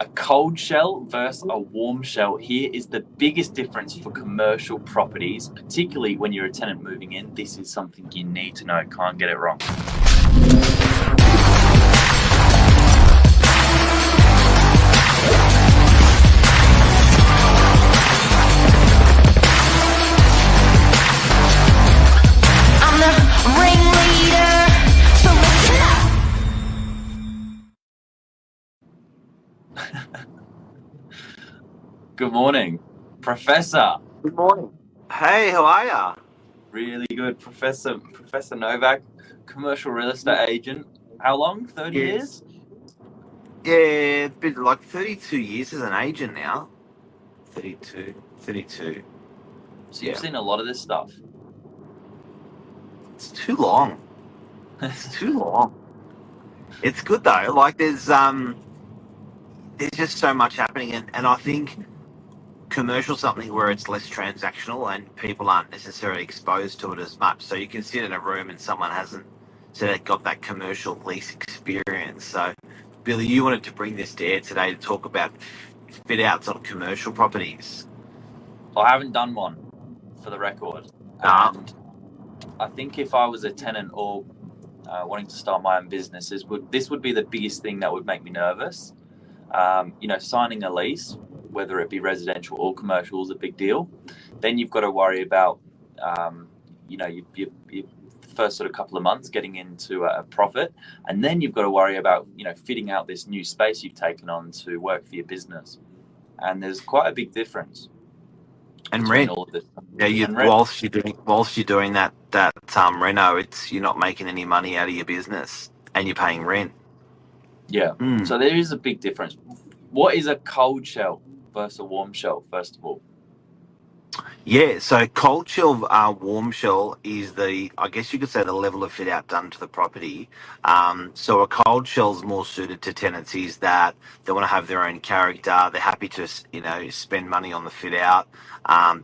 A cold shell versus a warm shell. Here is the biggest difference for commercial properties, particularly when you're a tenant moving in. This is something you need to know. Can't get it wrong. Good morning, Professor. Good morning. Hey, how are ya? Really good, Professor Novak, commercial real estate agent. How long? 30 Yes. years? Yeah, it's been like 32 years as an agent now. 32. So you've Yeah. seen a lot of this stuff. It's too long. It's too long. It's good though. Like there's just so much happening and I think commercial something where it's less transactional and people aren't necessarily exposed to it as much. So you can sit in a room and someone hasn't got that commercial lease experience. So Billy, you wanted to bring this to air today to talk about fit outs on commercial properties. I haven't done one, for the record. Ah, And I think if I was a tenant or wanting to start my own business, this would be the biggest thing that would make me nervous. Signing a lease, whether it be residential or commercial, is a big deal. Then you've got to worry about, your first sort of couple of months getting into a profit, and then you've got to worry about, fitting out this new space you've taken on to work for your business. And there's quite a big difference and between rent. all of this. Yeah, And rent. whilst you're doing that reno, it's you're not making any money out of your business and you're paying rent. Yeah. Mm. So there is a big difference. What is a cold shell versus a warm shell, first of all? Yeah, so cold shell, warm shell is I guess you could say the level of fit out done to the property. So a cold shell is more suited to tenancies that they want to have their own character. They're happy to, spend money on the fit out.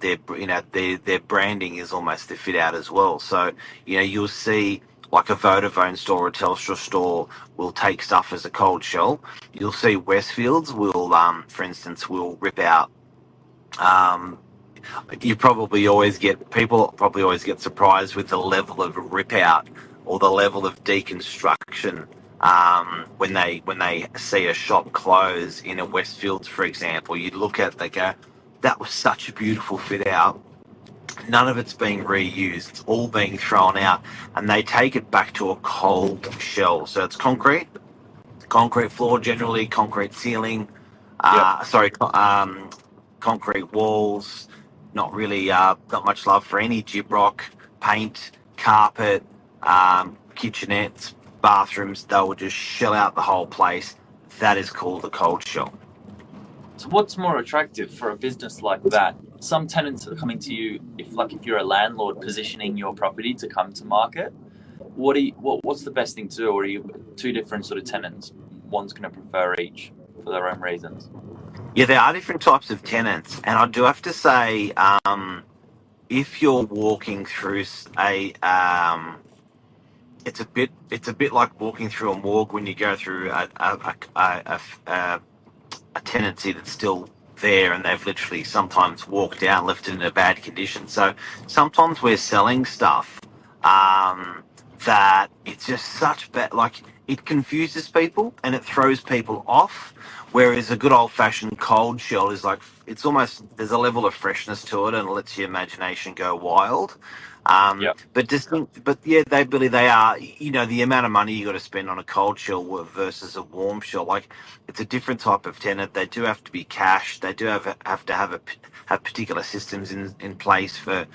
Their branding is almost the fit out as well. So, you'll see like a Vodafone store or a Telstra store will take stuff as a cold shell. You'll see Westfields will, for instance, will rip out, people probably always get surprised with the level of rip out or the level of deconstruction when they see a shop close in a Westfields, for example. You look at it, they go, that was such a beautiful fit out. None of it's being reused. It's all being thrown out, and they take it back to a cold shell. So it's concrete floor generally, concrete ceiling. Yep. Concrete walls, not really, not much love for any gyprock, paint, carpet, kitchenettes, bathrooms. They will just shell out the whole place. That is called a cold shell. So what's more attractive for a business like that? Some tenants are coming to you, if you're a landlord positioning your property to come to market. What's the best thing to do? Or are you two different sort of tenants? One's going to prefer each for their own reasons. Yeah, there are different types of tenants, and I do have to say, if you're walking through it's a bit like walking through a morgue when you go through a tenancy that's still there and they've literally sometimes walked out, left it in a bad condition. So sometimes we're selling stuff that it's just such bad, like it confuses people and it throws people off. Whereas a good old fashioned cold shell is like, it's almost, there's a level of freshness to it and it lets your imagination go wild. Yep. But yeah, they are, the amount of money you got to spend on a cold shell versus a warm shell. Like, it's a different type of tenant. They do have to be cash. They do have to have particular systems in place for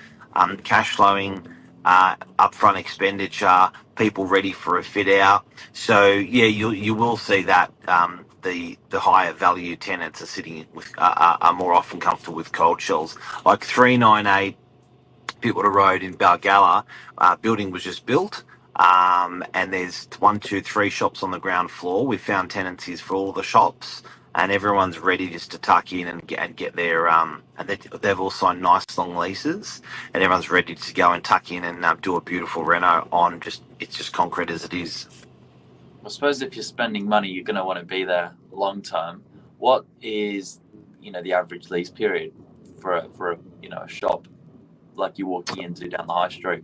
cash flowing, upfront expenditure, people ready for a fit out. So yeah, you will see that the higher value tenants are sitting with are more often comfortable with cold shells, like 398 Pittwater Road in Balgalla. Building was just built. And there's 1, 2, 3 shops on the ground floor. We found tenancies for all the shops, and everyone's ready just to tuck in and get their and they've all signed nice long leases, and everyone's ready to go and tuck in and do a beautiful reno on it's just concrete as it is. I suppose if you're spending money, you're going to want to be there long term. what is, the average lease period for a shop like you're walking into down the high street?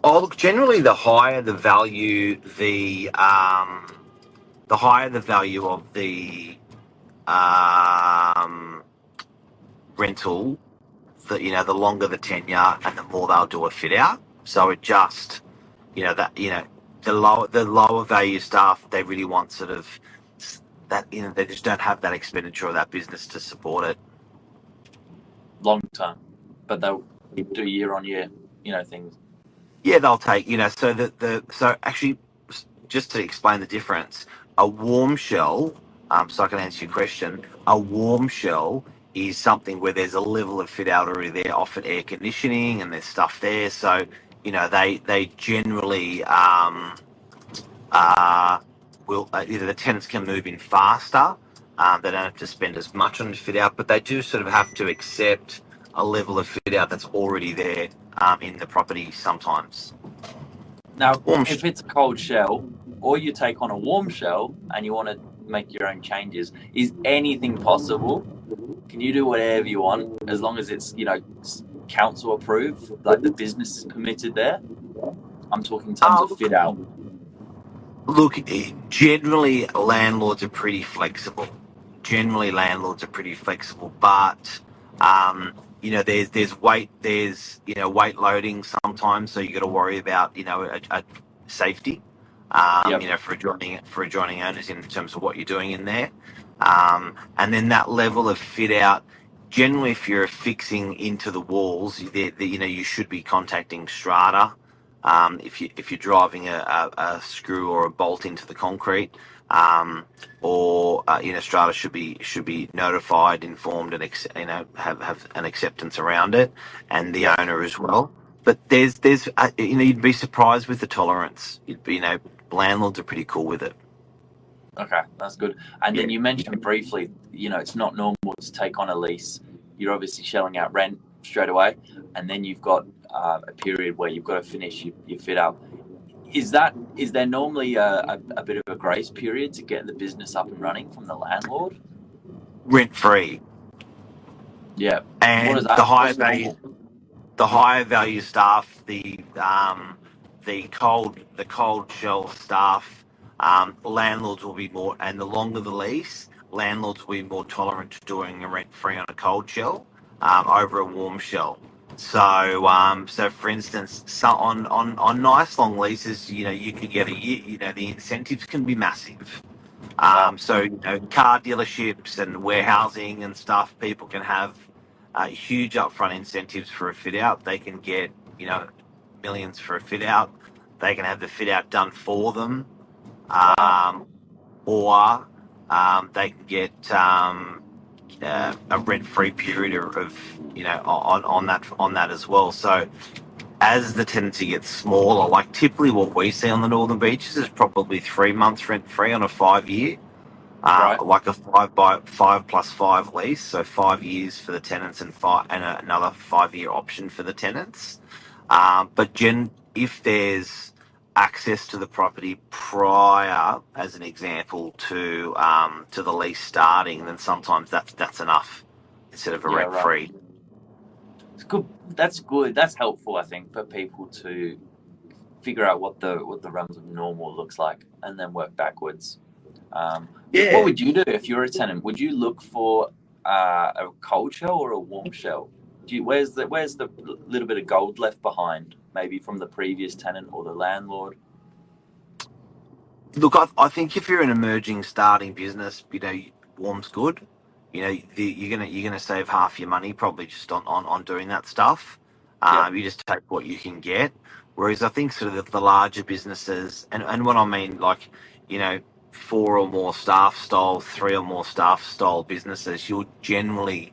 Oh, look, generally the higher the value, the higher the value of the rental, the longer the tenure and the more they'll do a fit out. So it just, the lower value stuff, they really want sort of that, they just don't have that expenditure or that business to support it. Long term, but they'll do year on year, things. Yeah, they'll take, so actually, just to explain the difference, a warm shell, so I can answer your question, a warm shell is something where there's a level of fit out already there, often air conditioning and there's stuff there. So, they generally will, either the tenants can move in faster, they don't have to spend as much on the fit out, but they do sort of have to accept a level of fit out that's already there in the property sometimes. Now, if it's a cold shell, or you take on a warm shell and you want to make your own changes, is anything possible? Can you do whatever you want as long as it's, council approved, like the business is permitted there? I'm talking in terms of fit out. Look, generally landlords are pretty flexible. But there's weight loading sometimes, so you got to worry about a safety. Yep. For adjoining owners in terms of what you're doing in there, and then that level of fit out. Generally, if you're fixing into the walls, you should be contacting strata. If you're driving a screw or a bolt into the concrete, or strata should be notified, informed, and have an acceptance around it, and the owner as well. But there's you'd be surprised with the tolerance. Landlords are pretty cool with it. Okay, that's good. And then you mentioned briefly, it's not normal to take on a lease. You're obviously shelling out rent straight away, and then you've got a period where you've got to finish your fit out. Is there normally a bit of a grace period to get the business up and running from the landlord? Rent free. Yeah. And what is that? the higher value staff, the cold shell staff, landlords will be more, and the longer the lease, landlords will be more tolerant to doing a rent free on a cold shell over a warm shell. So for instance, on nice long leases, you can get a year. The incentives can be massive. So car dealerships and warehousing and stuff, people can have huge upfront incentives for a fit out. They can get millions for a fit out. They can have the fit out done for them, or they can get a rent-free period of on that as well. So as the tenancy gets smaller, like typically what we see on the Northern Beaches is probably 3 months rent-free on a 5-year, Right. like a 5+5 lease. So 5 years for the tenants and another 5-year option for the tenants. But if there's access to the property prior, as an example, to the lease starting, then sometimes that's enough instead of a rent free. Right. It's good. That's good. That's helpful, I think, for people to figure out what the realms of normal looks like and then work backwards. What would you do if you're a tenant? Would you look for a cold shell or a warm shell? Where's the little bit of gold left behind, maybe from the previous tenant or the landlord? Look, I think if you're an emerging starting business, warm's good. You're gonna save half your money probably just on doing that stuff. You just take what you can get. Whereas I think sort of the larger businesses, and what I mean, like 4 or more staff style, 3 or more staff style businesses, you'll generally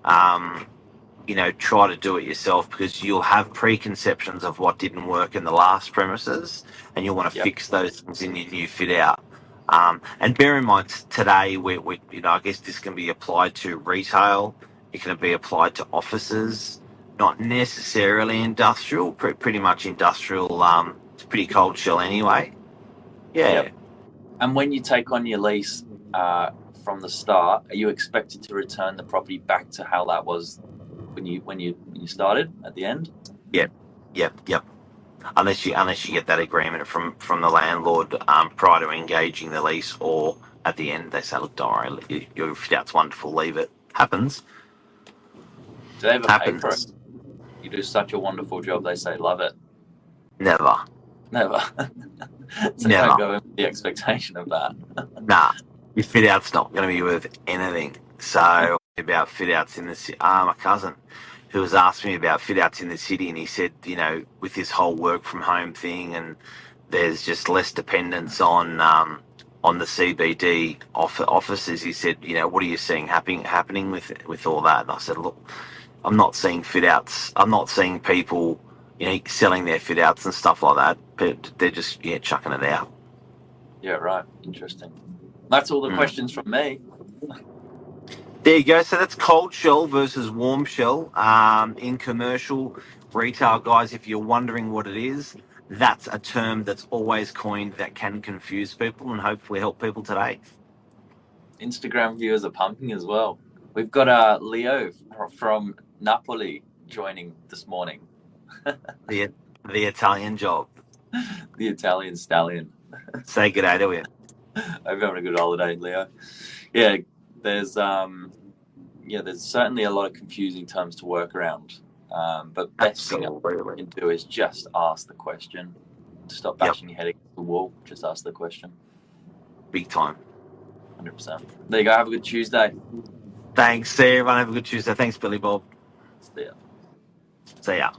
try to do it yourself, because you'll have preconceptions of what didn't work in the last premises, and you'll want to fix those things in your new fit out. And bear in mind, today, I guess this can be applied to retail. It can be applied to offices, not necessarily industrial. Pretty much industrial. It's pretty cold shell anyway. Yeah. Yep. And when you take on your lease from the start, are you expected to return the property back to how that was when you started at the end? Yep. Unless you get that agreement from the landlord prior to engaging the lease, or at the end they say, look, don't worry, your fit out's wonderful, leave it. Happens. Do they ever pay for it? Happens. You do such a wonderful job. They say, love it. Never. Never. So Never. don't go in with the expectation of that. Nah. Your fit out's not going to be worth anything. So about fit outs in the city, my cousin, who was asking me about fit outs in the city, and he said, with this whole work from home thing, and there's just less dependence on the CBD offices. He said, what are you seeing happening with all that? And I said, look, I'm not seeing fit outs. I'm not seeing people, selling their fit outs and stuff like that. But they're just chucking it out. Yeah, right. Interesting. That's all the questions from me. There you go. So that's cold shell versus warm shell. In commercial retail, guys, if you're wondering what it is, that's a term that's always coined that can confuse people and hopefully help people today. Instagram viewers are pumping as well. We've got Leo from Napoli joining this morning. The Italian job. The Italian stallion. Say good day to him. Hope you're having a good holiday, Leo. Yeah, there's certainly a lot of confusing terms to work around. But best thing you can do is just ask the question. Stop bashing your head against the wall. Just ask the question. Big time. 100%. There you go. Have a good Tuesday. Thanks. See you everyone. Have a good Tuesday. Thanks, Billy Bob. See ya. See ya.